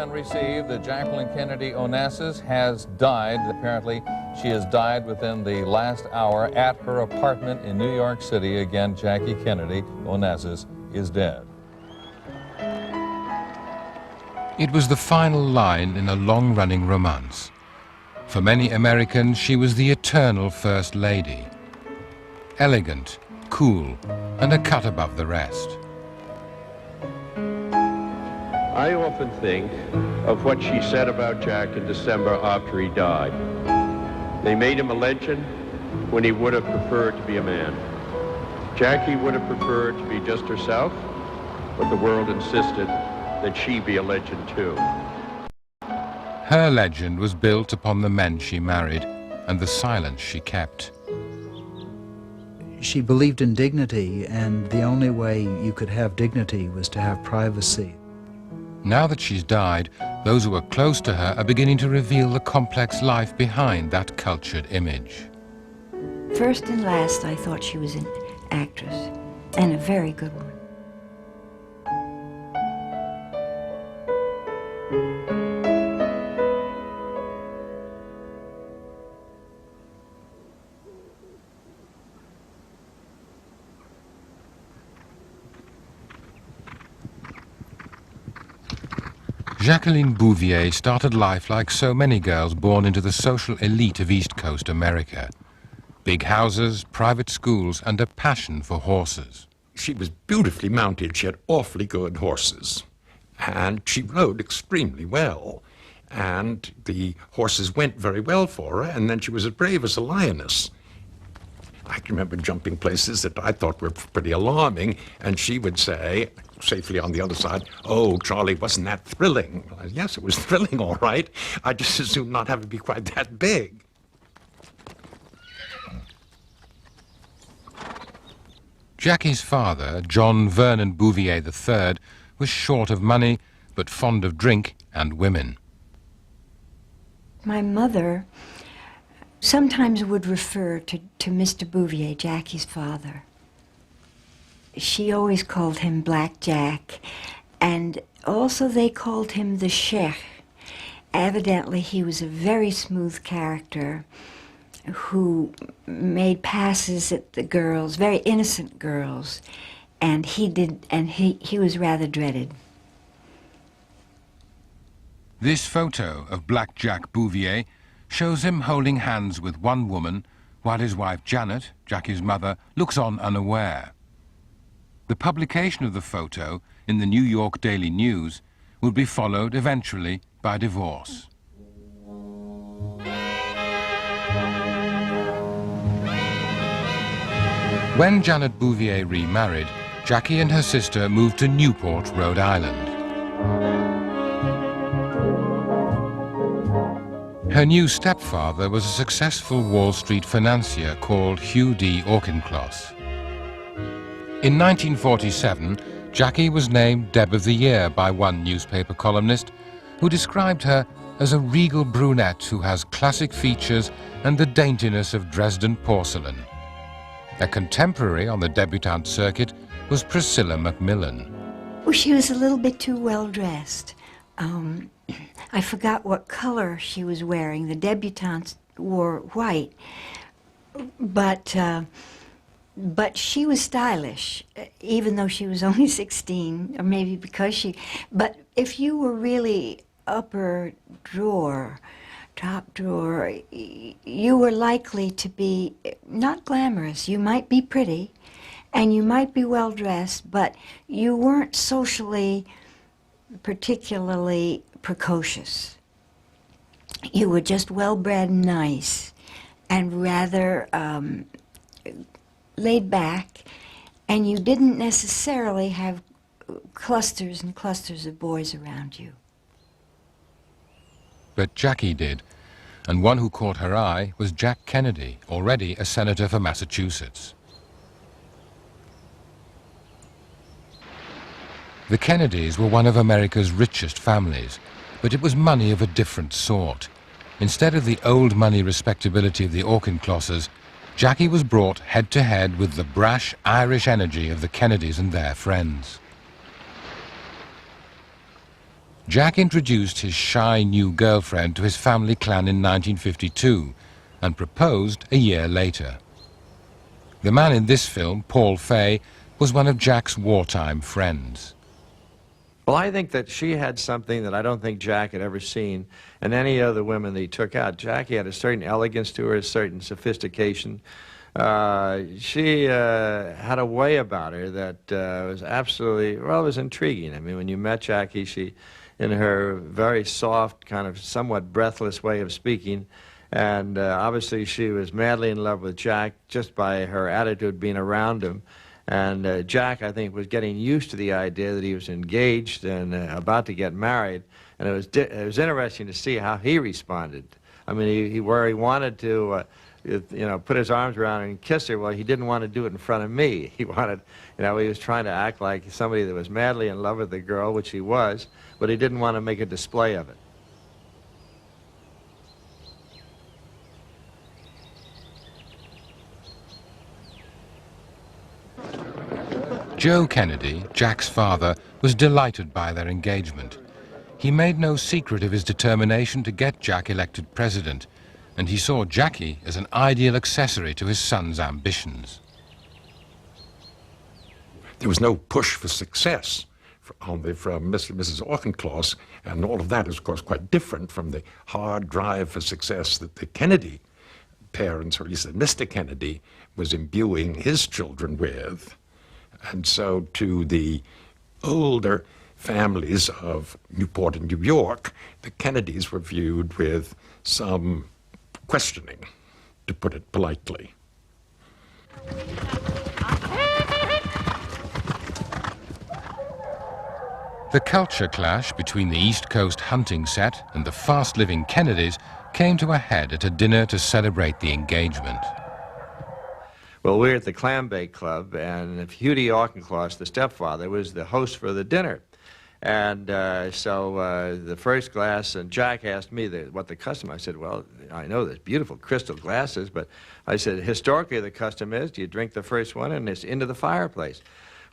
been received that Jacqueline Kennedy Onassis has died. Apparently, she has died within the last hour at her apartment in New York City. Again, Jackie Kennedy Onassis is dead. It was the final line in a long-running romance. For many Americans, she was the eternal First Lady. Elegant, cool, and a cut above the rest. I often think of what she said about Jack in December after he died. They made him a legend when he would have preferred to be a man. Jackie would have preferred to be just herself, but the world insisted that she be a legend too. Her legend was built upon the men she married and the silence she kept. She believed in dignity, and the only way you could have dignity was to have privacy. Now that she's died, those who are close to her are beginning to reveal the complex life behind that cultured image. First and last, I thought she was an actress, and a very good one. Jacqueline Bouvier started life like so many girls born into the social elite of East Coast America. Big houses, private schools, and a passion for horses. She was beautifully mounted. She had awfully good horses. And she rode extremely well. And the horses went very well for her, and then she was as brave as a lioness. I can remember jumping places that I thought were pretty alarming, and she would say, safely on the other side, "Oh, Charlie, wasn't that thrilling?" Yes, it was thrilling, all right. I just as soon not have it be quite that big. Jackie's father, John Vernon Bouvier III, was short of money, but fond of drink and women. My mother sometimes would refer to Mr. Bouvier, Jackie's father. She always called him Black Jack, and also they called him the Sheikh. Evidently, he was a very smooth character who made passes at the girls, very innocent girls, and he was rather dreaded. This photo of Black Jack Bouvier shows him holding hands with one woman, while his wife Janet, Jackie's mother, looks on unaware. The publication of the photo in the New York Daily News would be followed eventually by divorce. When Janet Bouvier remarried, Jackie and her sister moved to Newport, Rhode Island. Her new stepfather was a successful Wall Street financier called Hugh D. Auchincloss. In 1947, Jackie was named Deb of the Year by one newspaper columnist, who described her as a regal brunette who has classic features and the daintiness of Dresden porcelain. A contemporary on the debutante circuit was Priscilla Macmillan. Well, she was a little bit too well dressed. I forgot what color she was wearing. The debutantes wore white, but she was stylish, even though she was only 16, or maybe because she... But if you were really upper drawer, top drawer, you were likely to be not glamorous. You might be pretty, and you might be well-dressed, but you weren't socially particularly precocious. You were just well-bred and nice, and rather laid back, and you didn't necessarily have clusters and clusters of boys around you. But Jackie did, and one who caught her eye was Jack Kennedy, already a senator for Massachusetts. The Kennedys were one of America's richest families, but it was money of a different sort. Instead of the old money respectability of the Auchinclosses, Jackie was brought head-to-head with the brash Irish energy of the Kennedys and their friends. Jack introduced his shy new girlfriend to his family clan in 1952 and proposed a year later. The man in this film, Paul Fay, was one of Jack's wartime friends. Well, I think that she had something that I don't think Jack had ever seen in any other women that he took out. Jackie had a certain elegance to her, a certain sophistication. She had a way about her that was absolutely, well, it was intriguing. I mean, when you met Jackie, she, in her very soft, kind of somewhat breathless way of speaking, and obviously she was madly in love with Jack just by her attitude being around him. And Jack, I think, was getting used to the idea that he was engaged and about to get married. And it was interesting to see how he responded. I mean, where he wanted to, you know, put his arms around her and kiss her, well, he didn't want to do it in front of me. He wanted, you know, he was trying to act like somebody that was madly in love with the girl, which he was, but he didn't want to make a display of it. Joe Kennedy, Jack's father, was delighted by their engagement. He made no secret of his determination to get Jack elected president, and he saw Jackie as an ideal accessory to his son's ambitions. There was no push for success from Mr. and Mrs. Auchincloss, and all of that is, of course, quite different from the hard drive for success that the Kennedy parents, or at least that Mr. Kennedy, was imbuing his children with. And so to the older families of Newport and New York, the Kennedys were viewed with some questioning, to put it politely. The culture clash between the East Coast hunting set and the fast-living Kennedys came to a head at a dinner to celebrate the engagement. Well, we were at the Clambake Club, and Hughie Auchincloss, the stepfather, was the host for the dinner. And so the first glass, and Jack asked me what the custom. I said, well, I know there's beautiful crystal glasses, but I said, historically the custom is you drink the first one and it's into the fireplace.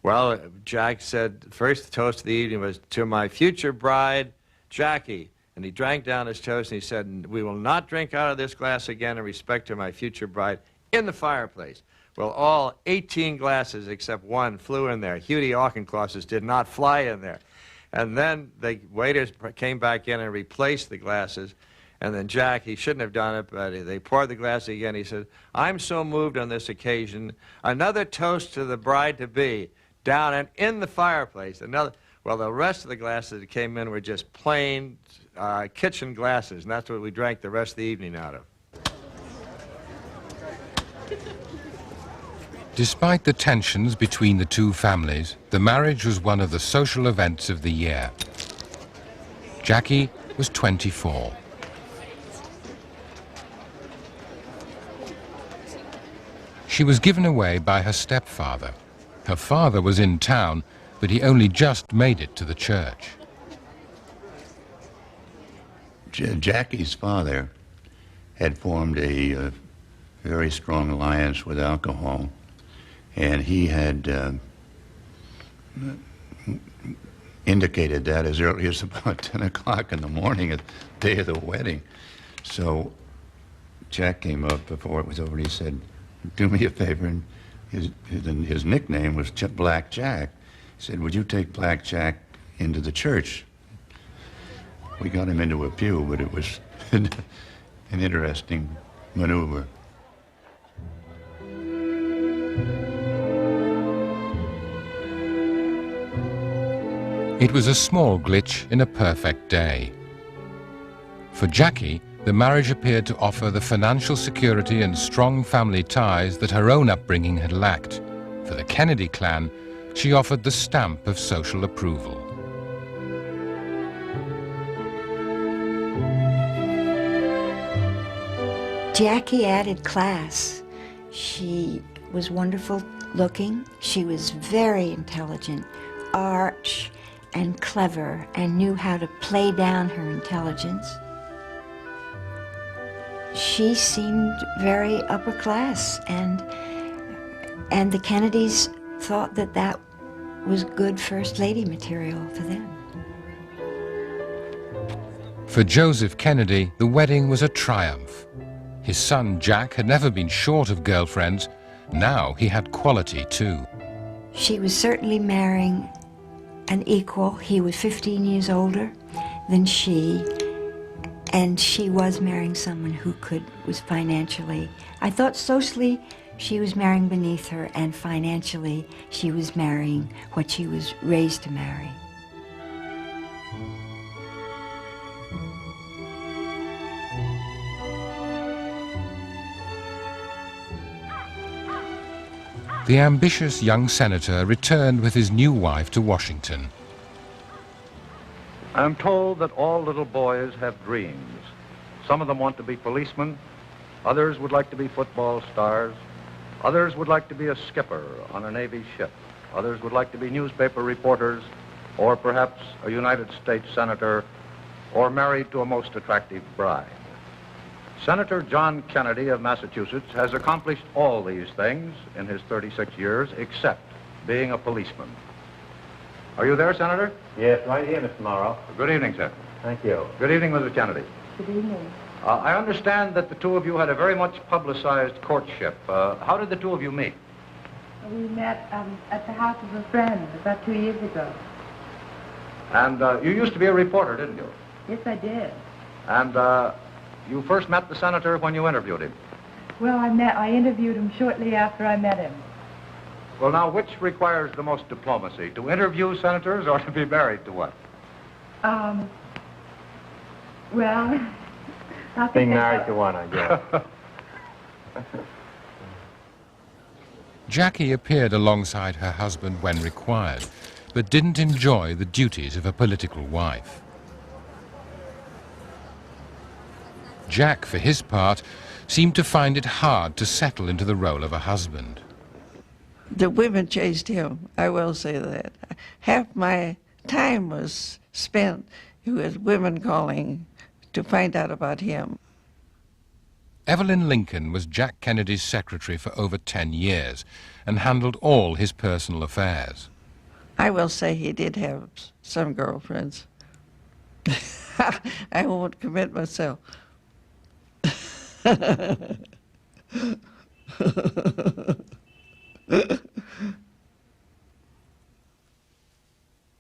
Well, Jack said, first toast of the evening was, to my future bride, Jackie. And he drank down his toast and he said, we will not drink out of this glass again in respect to my future bride, in the fireplace. Well, all 18 glasses except one flew in there. Hughie Auchincloss's did not fly in there. And then the waiters came back in and replaced the glasses. And then Jack, he shouldn't have done it, but they poured the glass again. He said, I'm so moved on this occasion. Another toast to the bride-to-be, down and in the fireplace. Another. Well, the rest of the glasses that came in were just plain kitchen glasses, and that's what we drank the rest of the evening out of. Despite the tensions between the two families, the marriage was one of the social events of the year. Jackie was 24. She was given away by her stepfather. Her father was in town, but he only just made it to the church. Jackie's father had formed a very strong alliance with alcohol, and he had indicated that as early as about 10 o'clock in the morning, the day of the wedding. So Jack came up before it was over and he said, do me a favor, and his nickname was Black Jack. He said, would you take Black Jack into the church? We got him into a pew, but it was an interesting maneuver. It was a small glitch in a perfect day. For Jackie, the marriage appeared to offer the financial security and strong family ties that her own upbringing had lacked. For the Kennedy clan, she offered the stamp of social approval. Jackie added class. She was wonderful looking. She was very intelligent, arch, and clever, and knew how to play down her intelligence. She seemed very upper class, and the Kennedys thought that that was good First Lady material for them. For Joseph Kennedy, the wedding was a triumph. His son Jack had never been short of girlfriends. Now he had quality too. She was certainly marrying an equal. He was 15 years older than she, and she was marrying someone who was financially, I thought socially she was marrying beneath her, and financially she was marrying what she was raised to marry. The ambitious young senator returned with his new wife to Washington. I'm told that all little boys have dreams. Some of them want to be policemen, others would like to be football stars, others would like to be a skipper on a Navy ship, others would like to be newspaper reporters, or perhaps a United States senator, or married to a most attractive bride. Senator John Kennedy of Massachusetts has accomplished all these things in his 36 years, except being a policeman. Are you there, Senator? Yes, right here, Mr. Morrow. Good evening, sir. Thank you. Good evening, Mrs. Kennedy. Good evening. I understand that the two of you had a very much publicized courtship. How did the two of you meet? We met at the house of a friend about 2 years ago. And you used to be a reporter, didn't you? Yes, I did. And you first met the senator when you interviewed him. Well, I interviewed him shortly after I met him. Well, now, which requires the most diplomacy? To interview senators or to be married to one? Well, I think Being married to one, I guess. Jackie appeared alongside her husband when required, but didn't enjoy the duties of a political wife. Jack, for his part, seemed to find it hard to settle into the role of a husband. The women chased him, I will say that. Half my time was spent with women calling to find out about him. Evelyn Lincoln was Jack Kennedy's secretary for over 10 years and handled all his personal affairs. I will say he did have some girlfriends. I won't commit myself.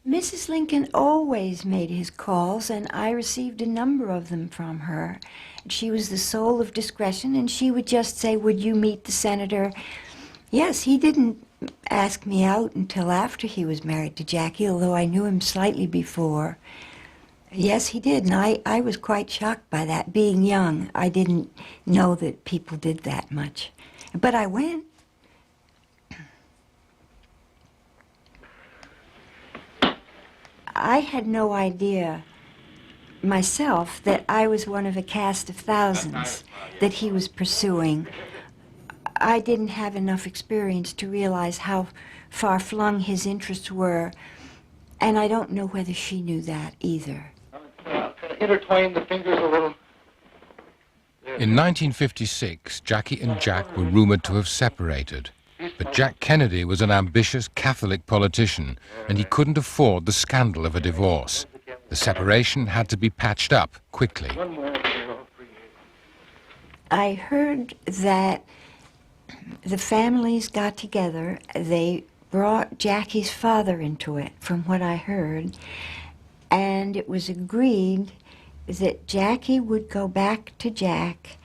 Mrs. Lincoln always made his calls, and I received a number of them from her. She was the soul of discretion, and she would just say, "Would you meet the senator?" Yes, he didn't ask me out until after he was married to Jackie, although I knew him slightly before. Yes, he did, and I was quite shocked by that. Being young, I didn't know that people did that much. But I went. I had no idea myself that I was one of a cast of thousands that he was pursuing. I didn't have enough experience to realize how far-flung his interests were, and I don't know whether she knew that either. Intertwine the fingers a little. In 1956, Jackie and Jack were rumored to have separated. But Jack Kennedy was an ambitious Catholic politician, and he couldn't afford the scandal of a divorce. The separation had to be patched up quickly. I heard that the families got together. They brought Jackie's father into it, from what I heard, and it was agreed that Jackie would go back to Jack,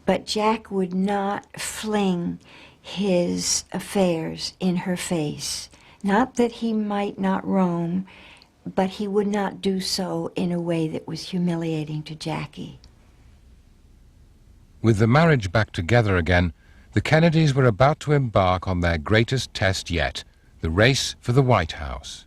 but Jack would not fling his affairs in her face. Not that he might not roam, but he would not do so in a way that was humiliating to Jackie. With the marriage back together again, the Kennedys were about to embark on their greatest test yet, the race for the White House.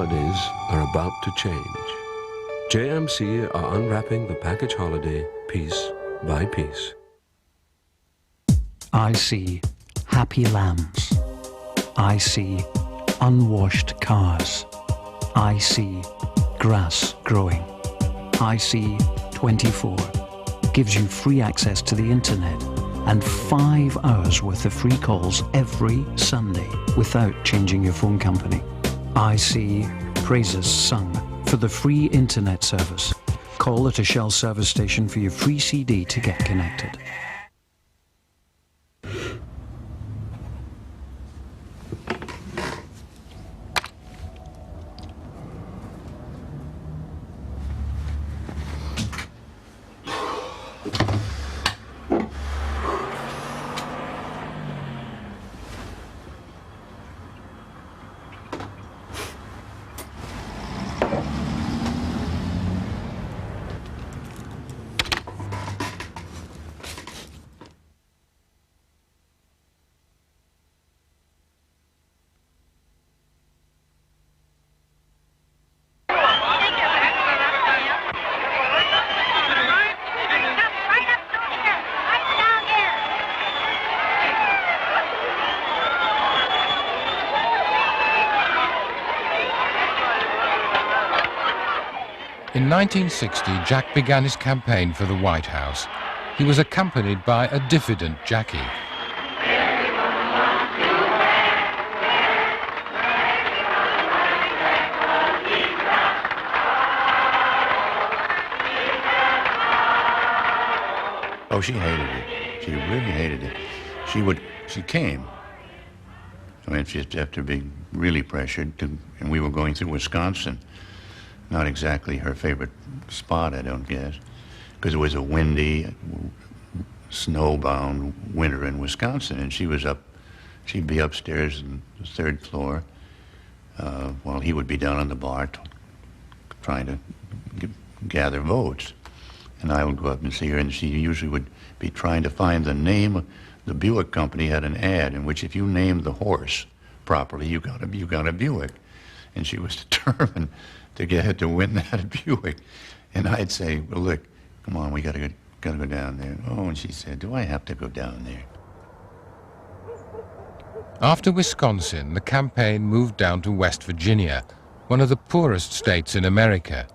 holidays are about to change. JMC are unwrapping the package holiday piece by piece. I see happy lambs. I see unwashed cars. I see grass growing. I see 24 gives you free access to the internet and 5 hours worth of free calls every Sunday without changing your phone company. I see praises sung for the free internet service. Call at a Shell service station for your free CD to get connected. In 1960, Jack began his campaign for the White House. He was accompanied by a diffident Jackie. Oh, she hated it. She really hated it. She came. I mean, just after being really pressured to, and we were going through Wisconsin. Not exactly her favorite spot, I don't guess, because it was a windy, snowbound winter in Wisconsin, and she'd be upstairs on the 3rd floor, while he would be down on the bar trying to gather votes. And I would go up and see her, and she usually would be trying to find the name. The Buick company had an ad in which if you named the horse properly, you got a Buick. And she was determined to get her to win that Buick. And I'd say, well, look, come on, we gotta go down there. Oh, and she said, do I have to go down there? After Wisconsin, the campaign moved down to West Virginia, one of the poorest states in America.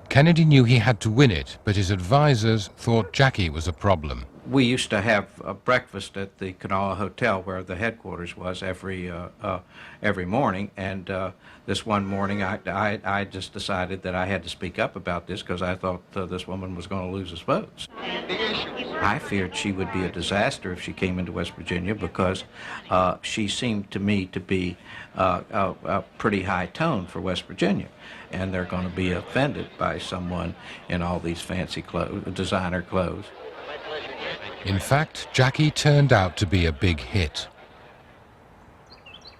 Kennedy knew he had to win it, but his advisors thought Jackie was a problem. We used to have breakfast at the Kanawha Hotel, where the headquarters was, every morning. And this one morning, I just decided that I had to speak up about this because I thought this woman was going to lose us votes. I feared she would be a disaster if she came into West Virginia because she seemed to me to be a pretty high tone for West Virginia. And they're going to be offended by someone in all these fancy clothes, designer clothes. In fact, Jackie turned out to be a big hit.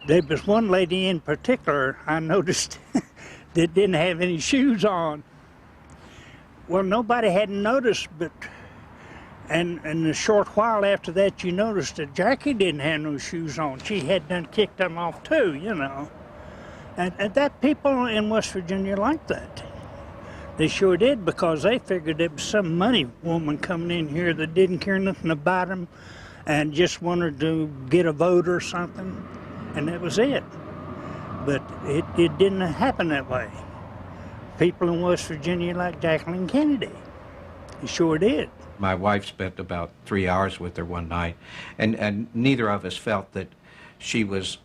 There was one lady in particular I noticed that didn't have any shoes on. Well, nobody hadn't noticed, but and a short while after that you noticed that Jackie didn't have no shoes on. She had done kicked them off too, you know. And that people in West Virginia liked that. They sure did, because they figured there was some money woman coming in here that didn't care nothing about them and just wanted to get a vote or something, and that was it. But it didn't happen that way. People in West Virginia liked Jacqueline Kennedy. They sure did. My wife spent about 3 hours with her one night, and neither of us felt that she was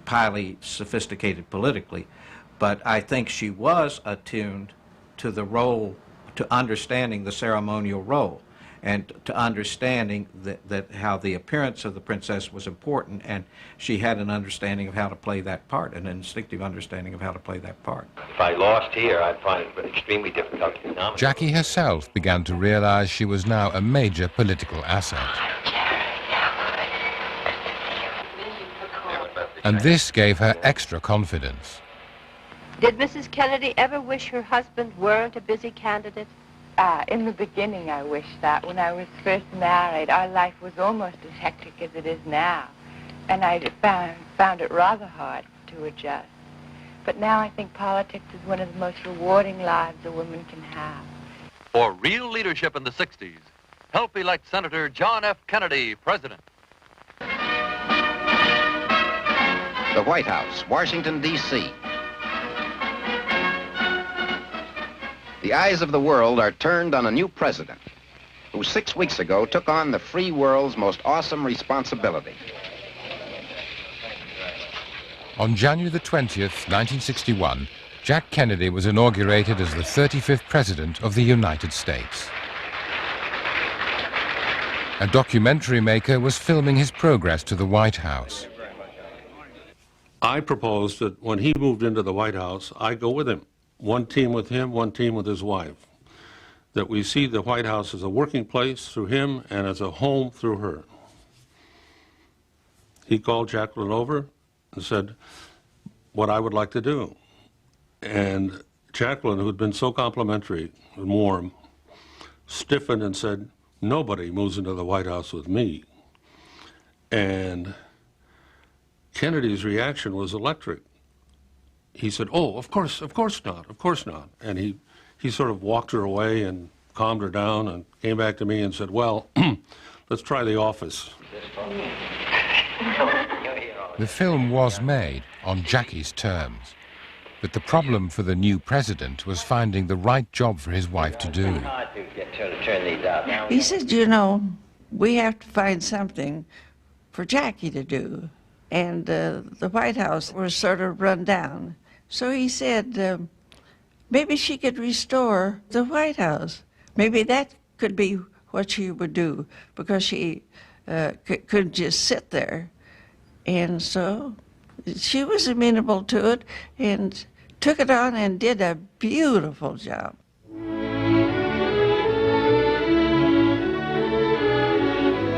highly sophisticated politically, but I think she was attuned to the role, to understanding the ceremonial role, and to understanding that how the appearance of the princess was important, and she had an understanding of how to play that part, an instinctive understanding of how to play that part. If I lost here, I'd find it extremely difficult to nominate. Jackie herself began to realize she was now a major political asset. And this gave her extra confidence. Did Mrs. Kennedy ever wish her husband weren't a busy candidate? In the beginning, I wished that. When I was first married, our life was almost as hectic as it is now. And I found it rather hard to adjust. But now I think politics is one of the most rewarding lives a woman can have. For real leadership in the 60s, help elect Senator John F. Kennedy president. The White House, Washington, D.C. The eyes of the world are turned on a new president who 6 weeks ago took on the free world's most awesome responsibility. On January the 20th, 1961, Jack Kennedy was inaugurated as the 35th President of the United States. A documentary maker was filming his progress to the White House. I proposed that when he moved into the White House, I go with him. One team with him, one team with his wife. That we see the White House as a working place through him and as a home through her. He called Jacqueline over and said what I would like to do. And Jacqueline, who had been so complimentary and warm, stiffened and said, "Nobody moves into the White House with me." And Kennedy's reaction was electric. He said, "Oh, of course not, of course not." And he sort of walked her away and calmed her down and came back to me and said, "Well, let's try The Office." The film was made on Jackie's terms, but the problem for the new president was finding the right job for his wife to do. He said, "You know, we have to find something for Jackie to do." And the White House was sort of run down. So he said, maybe she could restore the White House. Maybe that could be what she would do, because she couldn't just sit there. And so she was amenable to it and took it on and did a beautiful job.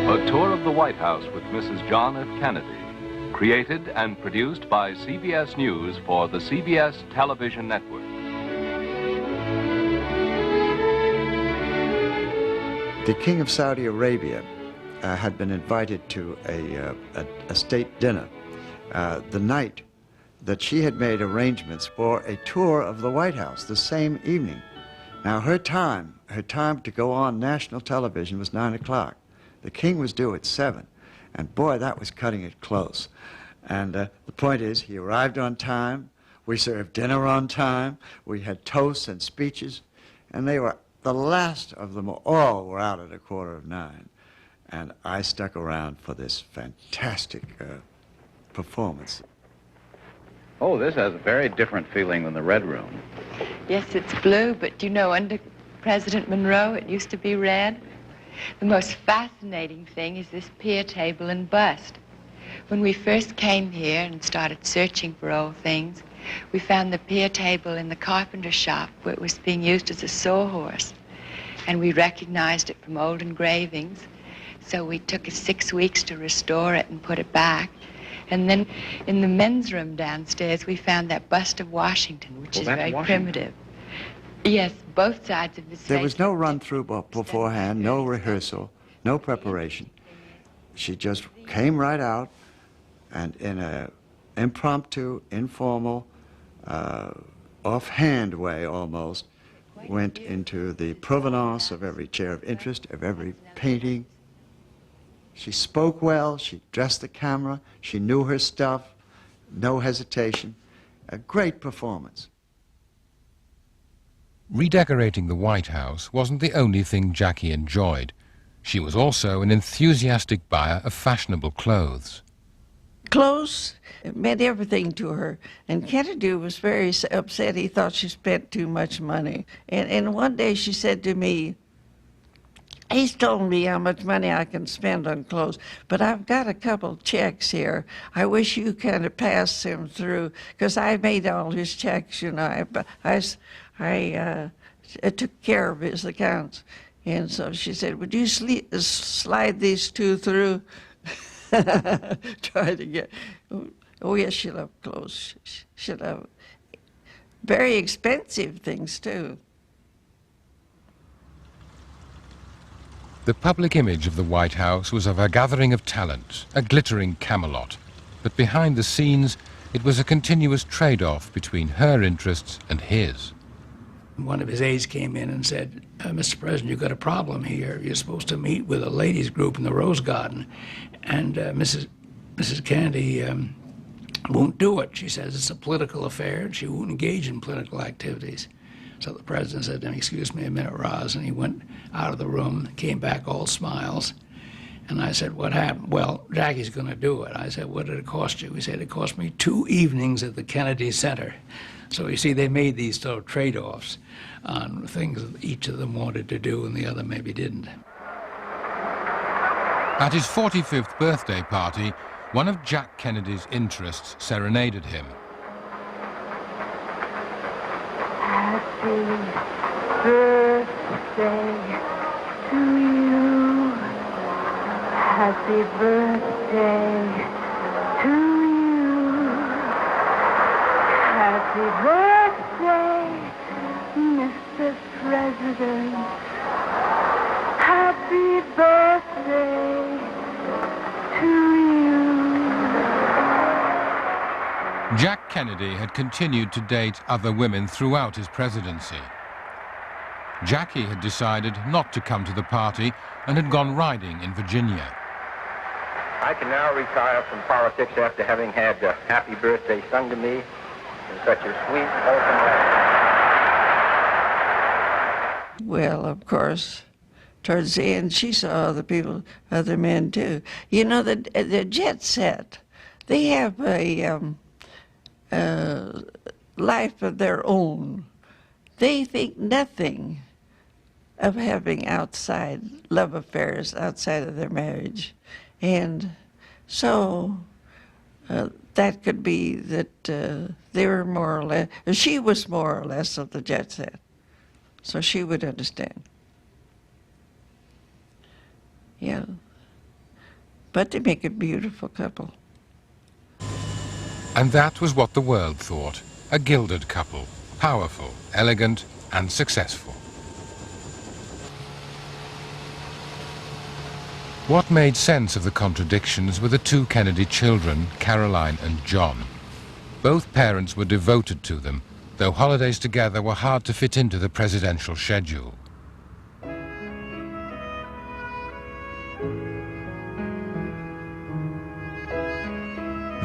A tour of the White House with Mrs. John F. Kennedy. Created and produced by CBS News for the CBS Television Network. The King of Saudi Arabia had been invited to a state dinner the night that she had made arrangements for a tour of the White House the same evening. Now her time to go on national television was 9 o'clock. The king was due at 7. And boy, that was cutting it close. And the point is, he arrived on time, we served dinner on time, we had toasts and speeches, and they were, the last of them all were out at 9:15. And I stuck around for this fantastic performance. Oh, this has a very different feeling than the Red Room. Yes, it's blue, but you know, under President Monroe, it used to be red. The most fascinating thing is this pier table and bust. When we first came here and started searching for old things, we found the pier table in the carpenter shop where it was being used as a sawhorse. And we recognized it from old engravings. So we took us 6 weeks to restore it and put it back. And then in the men's room downstairs, we found that bust of Washington, which is very primitive. Yes, both sides of his face. There was no run-through beforehand, no rehearsal, no preparation. She just came right out and in an impromptu, informal, offhand way almost, went into the provenance of every chair of interest, of every painting. She spoke well, she dressed the camera, she knew her stuff, no hesitation. A great performance. Redecorating the White House wasn't the only thing Jackie enjoyed. She was also an enthusiastic buyer of fashionable clothes. Clothes meant everything to her. And Kennedy was very upset. He thought she spent too much money. And one day she said to me, he's told me how much money I can spend on clothes, but I've got a couple checks here. I wish you kind of pass them through, because I made all his checks, you know. I took care of his accounts. And so she said, would you slide these two through? Try to get, oh yes, she loved clothes. She loved very expensive things too. The public image of the White House was of a gathering of talent, a glittering Camelot. But behind the scenes, It was a continuous trade-off between her interests and his. One of his aides came in and said, Mr. President, you've got a problem here. You're supposed to meet with a ladies group in the Rose Garden. And Mrs. Kennedy won't do it. She says it's a political affair and she won't engage in political activities. So the president said to him, excuse me a minute, Roz, and he went out of the room, came back all smiles. And I said, what happened? Well, Jackie's going to do it. I said, what did it cost you? He said, it cost me 2 evenings at the Kennedy Center. So you see, they made these sort of trade-offs on things that each of them wanted to do and the other maybe didn't. At his 45th birthday party, one of Jack Kennedy's interests serenaded him. Happy birthday to you. Happy birthday to you. Happy birthday, Mr. President. Happy birthday to you. Jack Kennedy had continued to date other women throughout his presidency. Jackie had decided not to come to the party and had gone riding in Virginia. I can now retire from politics after having had Happy Birthday sung to me in such a sweet, wholesome way. Well, of course, towards the end, she saw other people, other men too. You know, the jet set, they have a life of their own. They think nothing of having outside love affairs outside of their marriage. And so that could be that they were more or less, she was more or less of the jet set. So she would understand. Yeah. But they make a beautiful couple. And that was what the world thought. A gilded couple. Powerful, elegant, and successful. What made sense of the contradictions were the 2 Kennedy children, Caroline and John. Both parents were devoted to them, though holidays together were hard to fit into the presidential schedule.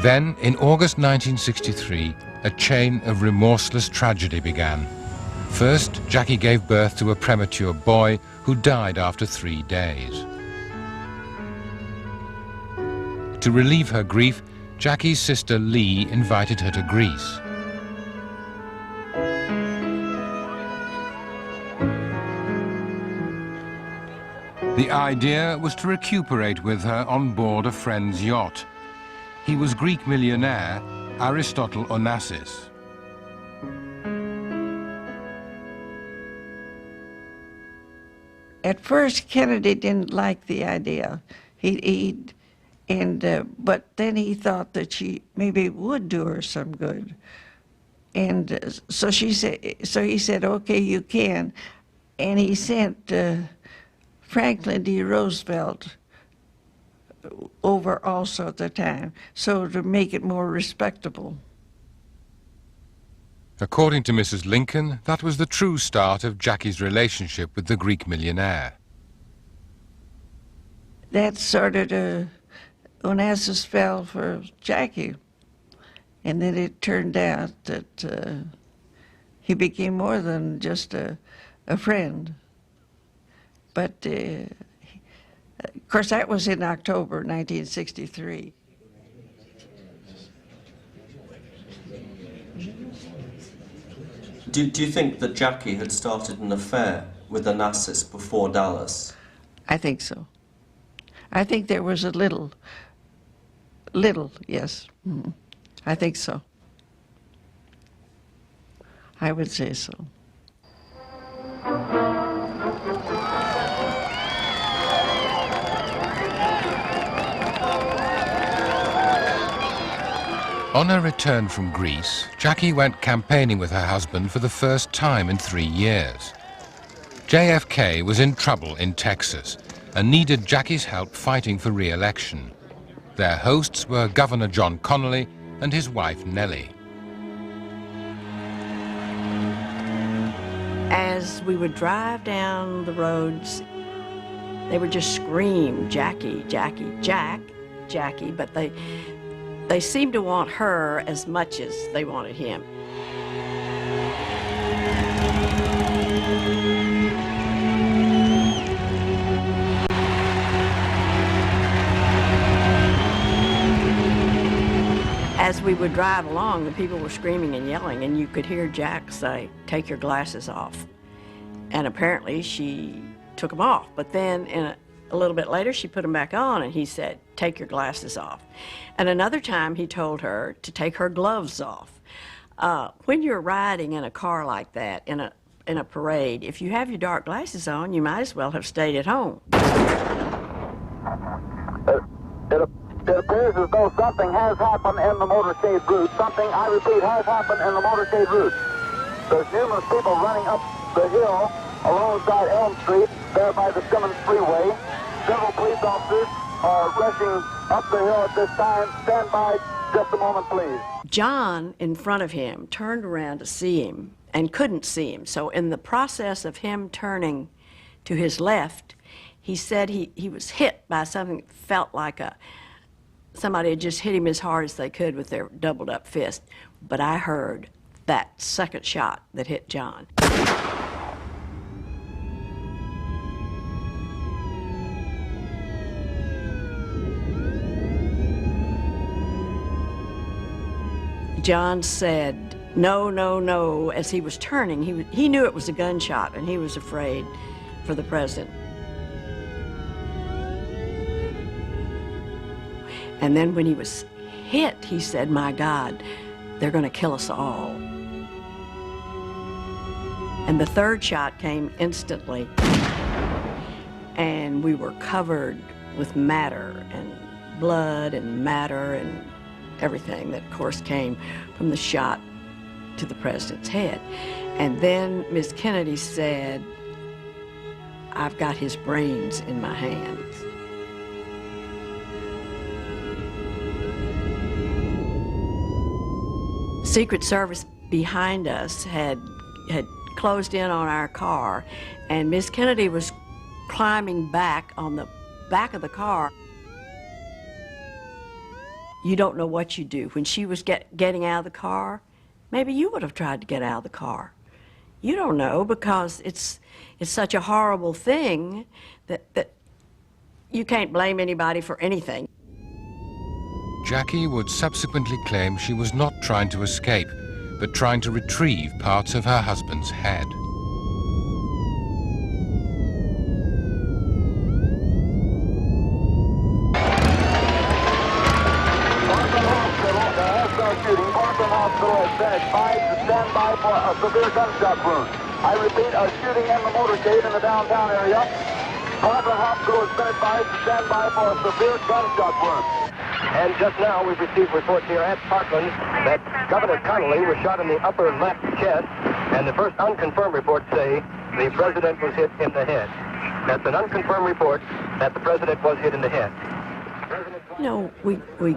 Then, in August 1963, a chain of remorseless tragedy began. First, Jackie gave birth to a premature boy who died after 3 days. To relieve her grief, Jackie's sister Lee invited her to Greece. The idea was to recuperate with her on board a friend's yacht. He was Greek millionaire Aristotle Onassis. At first, Kennedy didn't like the idea. But then he thought that she maybe would do her some good. And so he said, okay, you can. And he sent Franklin D. Roosevelt over also at the time, so to make it more respectable. According to Mrs. Lincoln, that was the true start of Jackie's relationship with the Greek millionaire. That started Onassis fell for Jackie, and then it turned out that he became more than just a friend. But of course, that was in October 1963. Do you think that Jackie had started an affair with Onassis before Dallas? I think so. I think there was a little, yes. Mm-hmm. I think so. I would say so. On her return from Greece, Jackie went campaigning with her husband for the first time in 3 years. JFK was in trouble in Texas and needed Jackie's help fighting for re-election. Their hosts were Governor John Connally and his wife Nellie. As we would drive down the roads, they would just scream, "Jackie, Jackie, Jack, Jackie," but they seemed to want her as much as they wanted him. As we would drive along, the people were screaming and yelling, and you could hear Jack say, "Take your glasses off." And apparently she took them off, but then a little bit later she put them back on, and he said, "Take your glasses off." And another time he told her to take her gloves off. When you're riding in a car like that, in a parade, if you have your dark glasses on, you might as well have stayed at home. It appears as though something has happened in the motorcade route. Something, I repeat, has happened in the motorcade route. There's numerous people running up the hill alongside Elm Street, there by the Simmons Freeway. Several police officers are rushing up the hill at this time. Stand by just a moment, please. John, in front of him, turned around to see him and couldn't see him. So in the process of him turning to his left, he said he was hit by something that felt like somebody had just hit him as hard as they could with their doubled up fist. But I heard that second shot that hit John. John said, "No, no, no," as he was turning. He knew it was a gunshot, and he was afraid for the president. And then when he was hit, he said, "My God, they're going to kill us all." And the third shot came instantly, and we were covered with matter and blood and matter and everything that, of course, came from the shot to the president's head. And then Miss Kennedy said, "I've got his brains in my hands." Secret Service behind us had closed in on our car, and Miss Kennedy was climbing back on the back of the car. You don't know what you do. When she was getting out of the car, maybe you would have tried to get out of the car. You don't know, because it's such a horrible thing that you can't blame anybody for anything. Jackie would subsequently claim she was not trying to escape, but trying to retrieve parts of her husband's head. Shooting. Parkland Hospital has been advised to stand by for a severe gunshot wound. I repeat, a shooting in the motorcade in the downtown area. Parkland Hospital has been advised to stand by for a severe gunshot wound. And just now we've received reports here at Parkland that Governor Connolly was shot in the upper left chest, and the first unconfirmed reports say the president was hit in the head. That's an unconfirmed report that the president was hit in the head. You know, we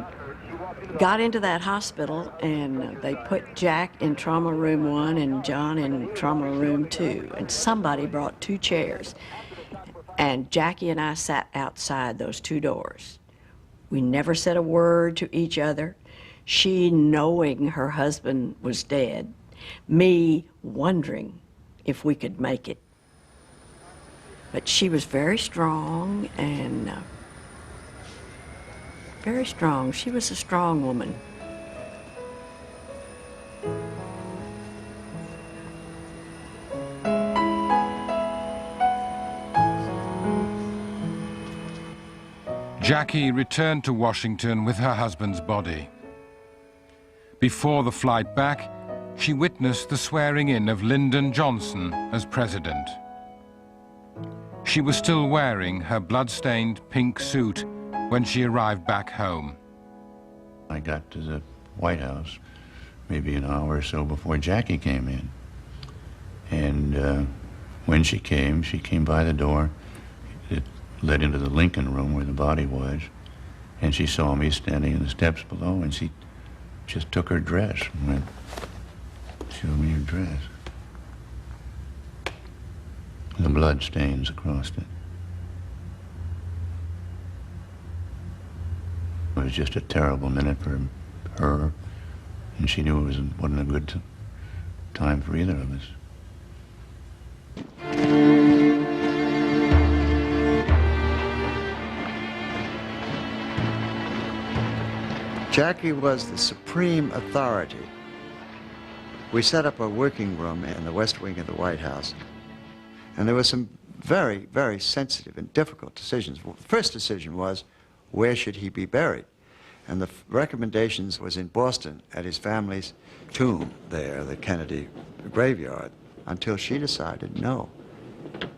got into that hospital, and they put Jack in trauma room 1 and John in trauma room 2, and somebody brought 2 chairs, and Jackie and I sat outside those 2 doors. We never said a word to each other. She knowing her husband was dead, me wondering if we could make it. But she was very strong, and very strong. She was a strong woman. Jackie returned to Washington with her husband's body. Before the flight back, she witnessed the swearing in of Lyndon Johnson as president. She was still wearing her blood-stained pink suit when she arrived back home. I got to the White House maybe an hour or so before Jackie came in. And when she came by the door. It led into the Lincoln room where the body was. And she saw me standing in the steps below, and she just took her dress and went, "Show me your dress." The blood stains across it. It was just a terrible minute for her, and she knew it wasn't a good time for either of us. Jackie was the supreme authority. We set up a working room in the West Wing of the White House, and there were some very, very sensitive and difficult decisions. The first decision was, where should he be buried? And the recommendations was in Boston at his family's tomb there, the Kennedy graveyard, until she decided no.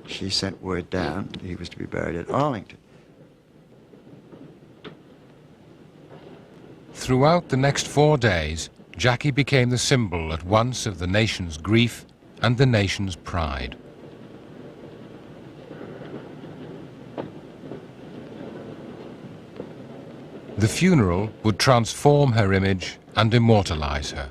She sent word down that he was to be buried at Arlington. Throughout the next 4 days, Jackie became the symbol at once of the nation's grief and the nation's pride. The funeral would transform her image and immortalize her.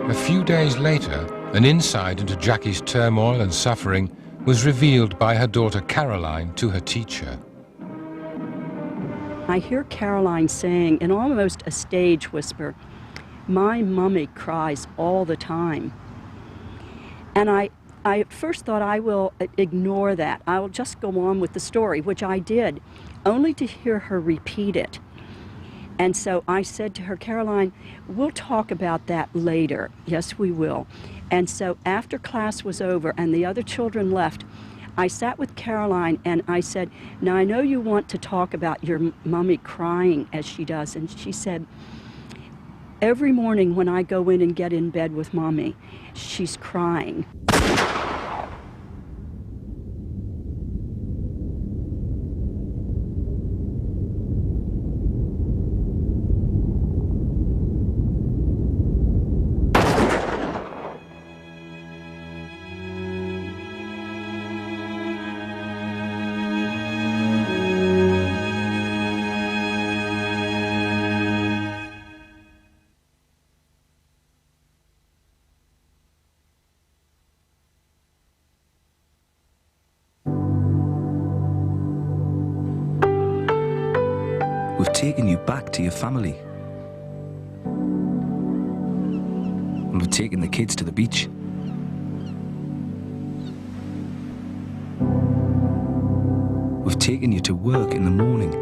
A few days later, an insight into Jackie's turmoil and suffering was revealed by her daughter Caroline to her teacher. I hear Caroline saying, in almost a stage whisper, "My mummy cries all the time." And I at first thought, I will ignore that. I will just go on with the story, which I did, only to hear her repeat it. And so I said to her, "Caroline, we'll talk about that later." "Yes, we will." And so after class was over and the other children left, I sat with Caroline and I said, "Now I know you want to talk about your mummy crying as she does." And she said, "Every morning when I go in and get in bed with Mommy, she's crying." We've taken you back to your family. And we've taken the kids to the beach. We've taken you to work in the morning.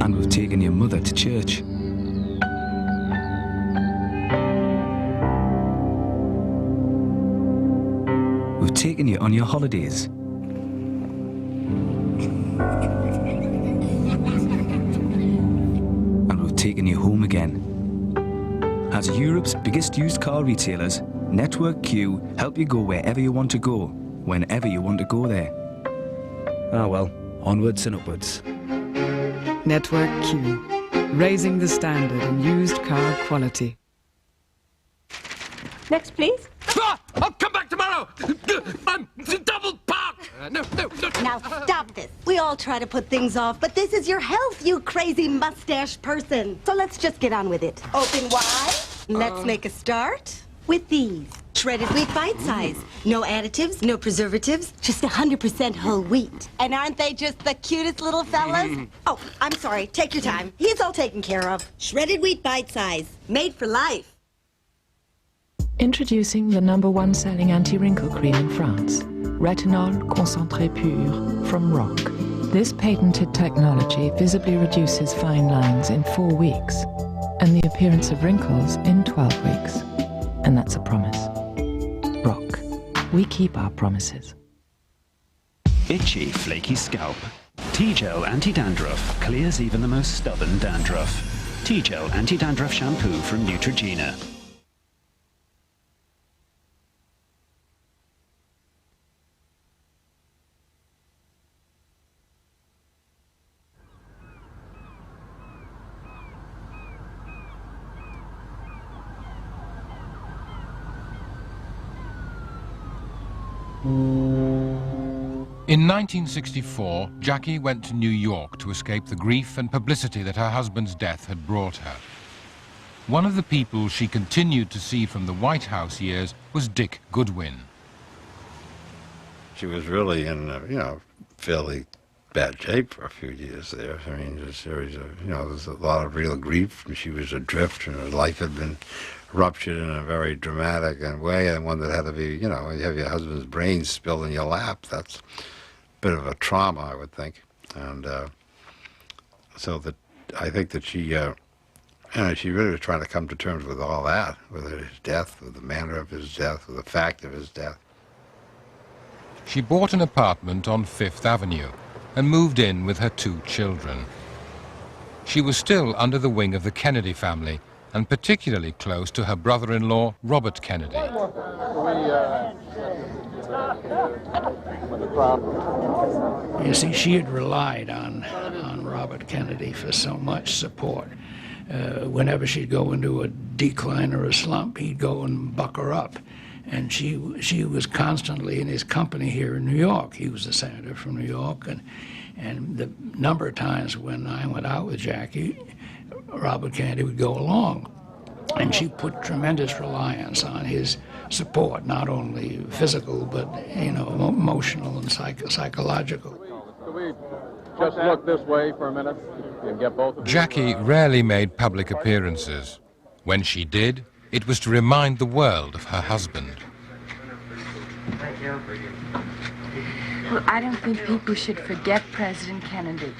And we've taken your mother to church. We've taken you on your holidays. And we've taken you home again. As Europe's biggest used car retailers, Network Q help you go wherever you want to go, whenever you want to go there. Ah well, onwards and upwards. Network Q, raising the standard in used car quality. Next, please. Ah! I'll come back tomorrow! I'm double parked! No. Now stop this. We all try to put things off, but this is your health, you crazy mustache person. So let's just get on with it. Open wide. Let's make a start with these. Shredded wheat bite size. No additives, no preservatives, just 100% whole wheat. And aren't they just the cutest little fellas? Oh, I'm sorry. Take your time. He's all taken care of. Shredded wheat bite size. Made for life. Introducing the #1 selling anti-wrinkle cream in France. retinol concentré pur from rock. This patented technology visibly reduces fine lines in 4 weeks and the appearance of wrinkles in 12 weeks. And that's a promise. Rock. We keep our promises. Itchy, flaky scalp. T-Gel Anti-Dandruff clears even the most stubborn dandruff. T-Gel Anti-Dandruff Shampoo from Neutrogena. In 1964, Jackie went to New York to escape the grief and publicity that her husband's death had brought her. One of the people she continued to see from the White House years was Dick Goodwin. She was really in, fairly bad shape for a few years there. I mean, there's a series of, there's a lot of real grief. She was adrift, and her life had been ruptured in a very dramatic way, and one that had to be, you have your husband's brains spilled in your lap. That's a bit of a trauma, I would think. And so that I think that she really was trying to come to terms with all that, with his death, with the manner of his death, with the fact of his death. She bought an apartment on Fifth Avenue and moved in with her 2 children. She was still under the wing of the Kennedy family, and particularly close to her brother-in-law, Robert Kennedy. You see, she had relied on Robert Kennedy for so much support. Whenever she'd go into a decline or a slump, he'd go and buck her up. And she was constantly in his company here in New York. He was a senator from New York, and the number of times when I went out with Jackie, Robert Kennedy would go along. And she put tremendous reliance on his support, not only physical, but, emotional and psychological. Could we just look this way for a minute and get both of you? Jackie rarely made public appearances. When she did, it was to remind the world of her husband. Well, I don't think people should forget President Kennedy.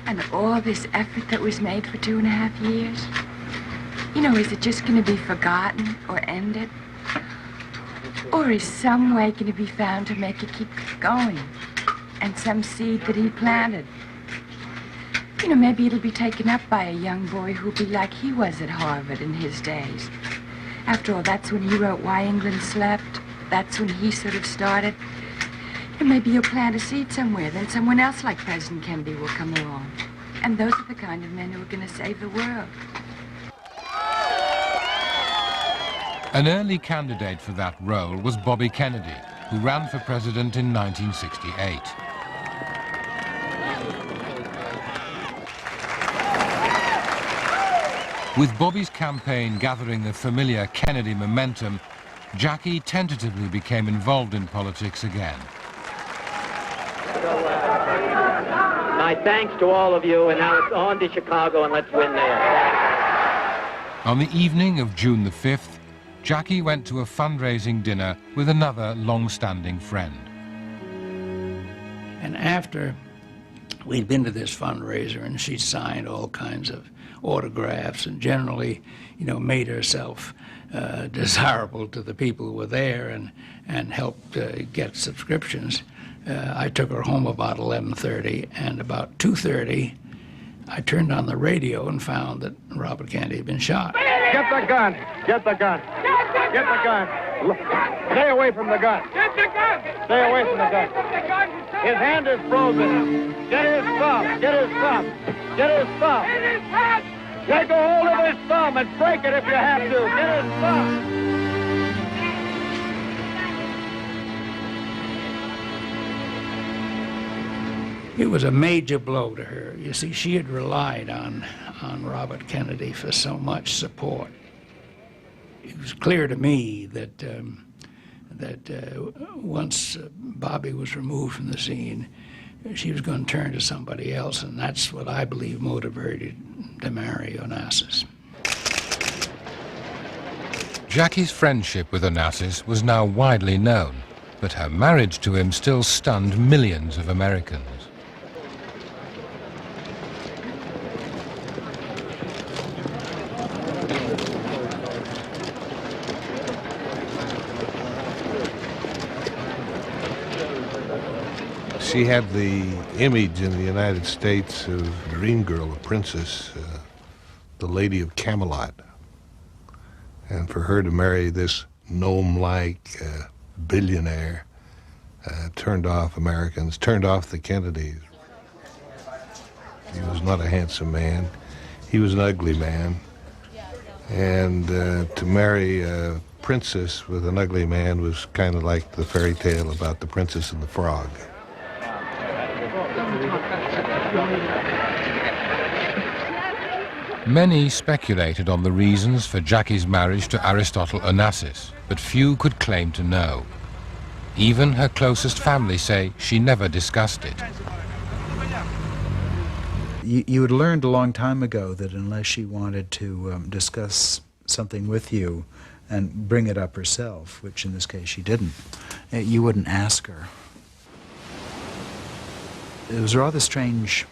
And all this effort that was made for 2.5 years. Is it just going to be forgotten or ended? Or is some way going to be found to make it keep going? And some seed that he planted? Maybe it'll be taken up by a young boy who'll be like he was at Harvard in his days. After all, that's when he wrote Why England Slept. That's when he sort of started. And maybe you'll plant a seed somewhere, then someone else like President Kennedy will come along. And those are the kind of men who are going to save the world. An early candidate for that role was Bobby Kennedy, who ran for president in 1968. With Bobby's campaign gathering the familiar Kennedy momentum, Jackie tentatively became involved in politics again. My thanks to all of you, and now it's on to Chicago, and let's win there. On the evening of June the 5th, Jackie went to a fundraising dinner with another long-standing friend. And after we'd been to this fundraiser, and she signed all kinds of autographs and generally, made herself desirable to the people who were there and helped get subscriptions, I took her home about 11:30, and about 2:30, I turned on the radio and found that Robert Kennedy had been shot. Get the gun! Get the gun! Get the gun! Stay away from the gun! Get the gun! Stay away from the gun! His hand is frozen. Get his thumb! Get his thumb! Get his thumb! Take a hold of his thumb and break it if you have to. Get his thumb! It was a major blow to her. You see, she had relied on Robert Kennedy for so much support. It was clear to me that once Bobby was removed from the scene, she was going to turn to somebody else, and that's what I believe motivated her to marry Onassis. Jackie's friendship with Onassis was now widely known, but her marriage to him still stunned millions of Americans. She had the image in the United States of a dream girl, a princess, the Lady of Camelot. And for her to marry this gnome-like billionaire turned off Americans, turned off the Kennedys. He was not a handsome man. He was an ugly man. And to marry a princess with an ugly man was kind of like the fairy tale about the Princess and the Frog. Many speculated on the reasons for Jackie's marriage to Aristotle Onassis, but few could claim to know. Even her closest family say she never discussed it. You had learned a long time ago that unless she wanted to discuss something with you and bring it up herself, which in this case she didn't, you wouldn't ask her. It was a rather strange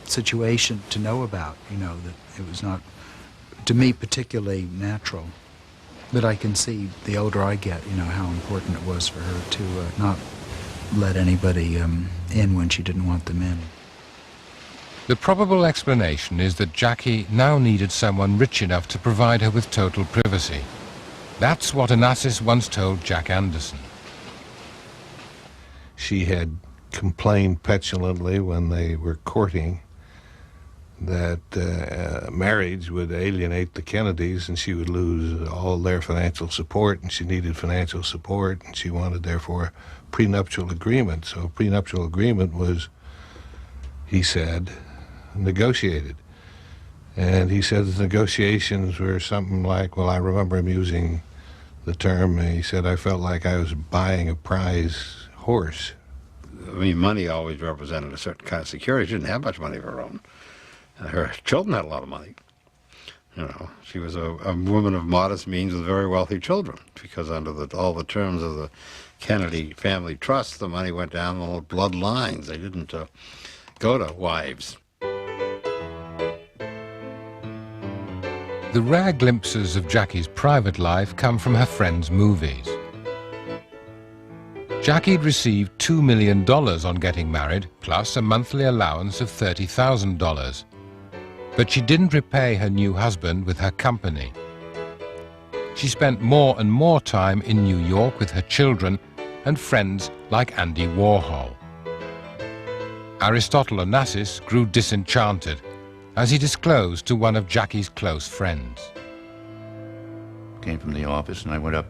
situation to know about, you know, that it was not, to me, particularly natural. But I can see, the older I get, you know, how important it was for her to not let anybody in when she didn't want them in. The probable explanation is that Jackie now needed someone rich enough to provide her with total privacy. That's what Onassis once told Jack Anderson. She had complained petulantly when they were courting that marriage would alienate the Kennedys and she would lose all their financial support, and she needed financial support, and she wanted, therefore, prenuptial agreement. So prenuptial agreement was, he said, negotiated. And he said the negotiations were something like, well, I remember him using the term, he said, I felt like I was buying a prize horse. I mean, money always represented a certain kind of security. She didn't have much money of her own. Her children had a lot of money. You know, she was a woman of modest means with very wealthy children, because under all the terms of the Kennedy family trust, the money went down the blood lines. They didn't go to wives. The rare glimpses of Jackie's private life come from her friends' movies. Jackie'd received $2 million on getting married, plus a monthly allowance of $30,000. But she didn't repay her new husband with her company. She spent more and more time in New York with her children and friends like Andy Warhol. Aristotle Onassis grew disenchanted as he disclosed to one of Jackie's close friends. Came from the office, and I went up,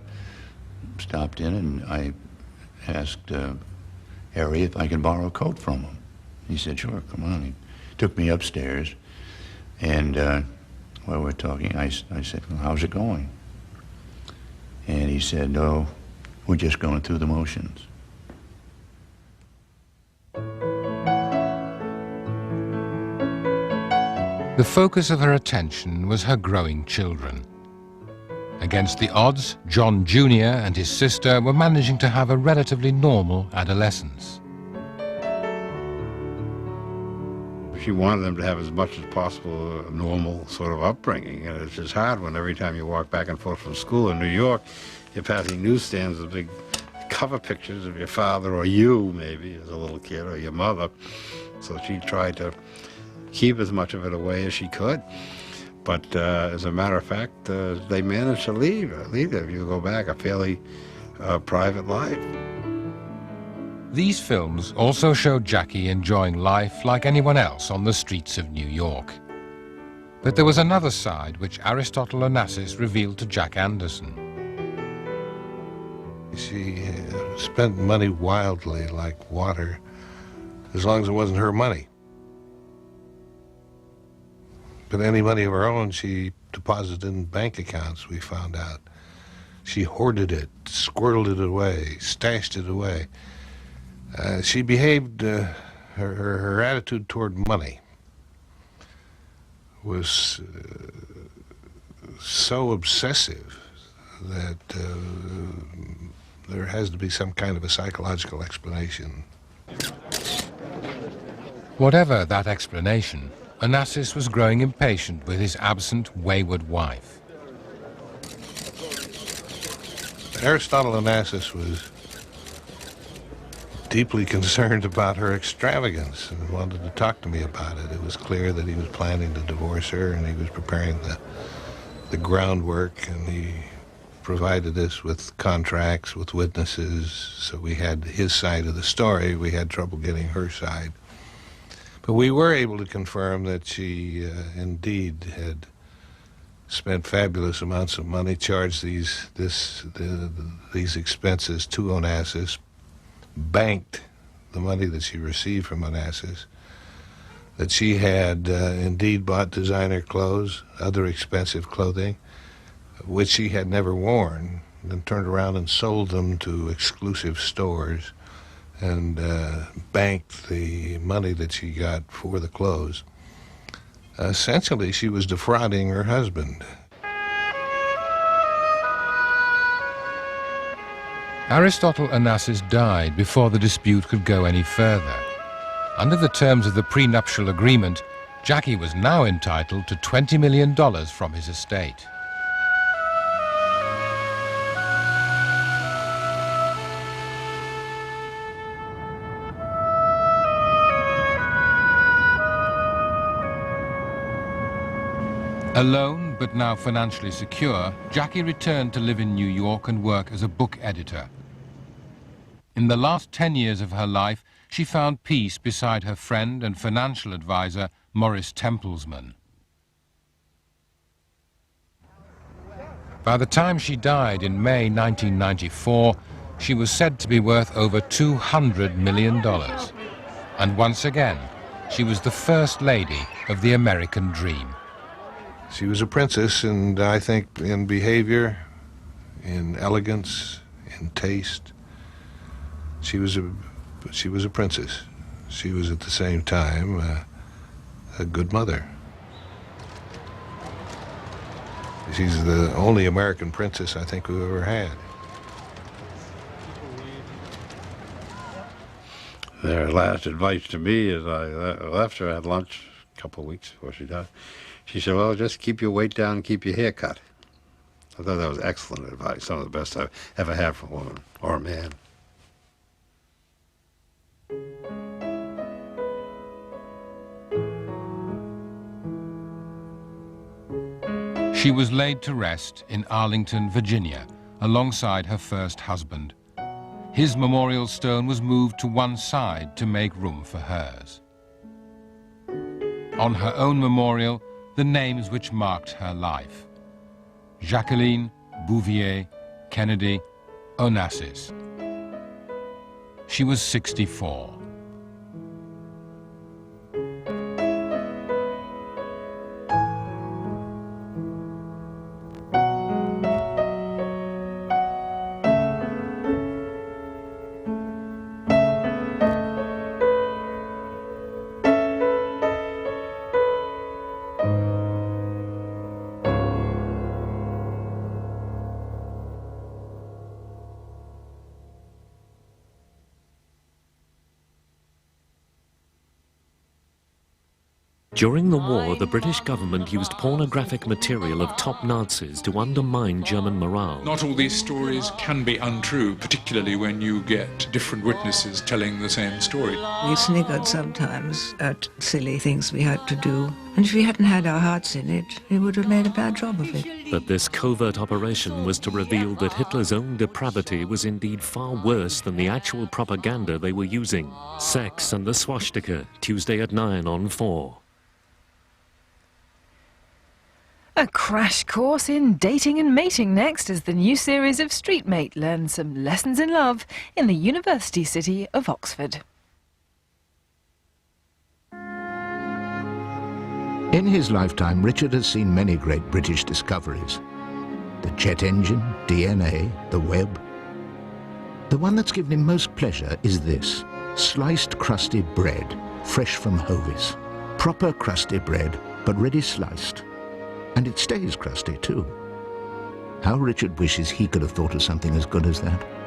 stopped in, and I asked Harry if I could borrow a coat from him. He said, sure, come on. He took me upstairs, and while we're talking, I said, well, how's it going? And he said, no, we're just going through the motions. The focus of her attention was her growing children. Against the odds, John Jr. and his sister were managing to have a relatively normal adolescence. She wanted them to have as much as possible a normal sort of upbringing, and it's just hard when every time you walk back and forth from school in New York, you're passing newsstands with big cover pictures of your father, or you maybe as a little kid, or your mother. So she tried to keep as much of it away as she could. But as a matter of fact, they managed to lead, if you go back, a fairly private life. These films also showed Jackie enjoying life like anyone else on the streets of New York. But there was another side which Aristotle Onassis revealed to Jack Anderson. She spent money wildly, like water, as long as it wasn't her money. But any money of her own, she deposited in bank accounts, we found out. She hoarded it, squirreled it away, stashed it away. She behaved, her attitude toward money was so obsessive that there has to be some kind of a psychological explanation. Whatever that explanation, Onassis was growing impatient with his absent, wayward wife. Aristotle Onassis was deeply concerned about her extravagance and wanted to talk to me about it. It was clear that he was planning to divorce her, and he was preparing the groundwork, and he provided us with contracts, with witnesses, so we had his side of the story. We had trouble getting her side. But we were able to confirm that she indeed had spent fabulous amounts of money, charged these expenses to Onassis, banked the money that she received from Onassis, that she had indeed bought designer clothes, other expensive clothing, which she had never worn, then turned around and sold them to exclusive stores and banked the money that she got for the clothes. Essentially, she was defrauding her husband. Aristotle Onassis died before the dispute could go any further. Under the terms of the prenuptial agreement, Jackie was now entitled to $20 million from his estate. Alone, but now financially secure, Jackie returned to live in New York and work as a book editor. In the last 10 years of her life, she found peace beside her friend and financial advisor, Morris Templesman. By the time she died in May 1994, she was said to be worth over $200 million. And once again, she was the first lady of the American dream. She was a princess, and I think in behavior, in elegance, in taste, she was a princess. She was at the same time a good mother. She's the only American princess I think we've ever had. Their last advice to me as I left her at lunch a couple of weeks before she died, she said, well, just keep your weight down and keep your hair cut. I thought that was excellent advice, some of the best I've ever had from a woman or a man. She was laid to rest in Arlington, Virginia, alongside her first husband. His memorial stone was moved to one side to make room for hers. On her own memorial, the names which marked her life: Jacqueline, Bouvier, Kennedy, Onassis. She was 64. During the war, the British government used pornographic material of top Nazis to undermine German morale. Not all these stories can be untrue, particularly when you get different witnesses telling the same story. We sniggered sometimes at silly things we had to do, and if we hadn't had our hearts in it, we would have made a bad job of it. But this covert operation was to reveal that Hitler's own depravity was indeed far worse than the actual propaganda they were using. Sex and the Swastika, Tuesday at 9 on 4. A crash course in dating and mating next as the new series of Street Mate learns some lessons in love in the university city of Oxford. In his lifetime, Richard has seen many great British discoveries. The jet engine, DNA, the web. The one that's given him most pleasure is this: sliced crusty bread, fresh from Hovis. Proper crusty bread, but ready sliced. And it stays crusty too. How Richard wishes he could have thought of something as good as that.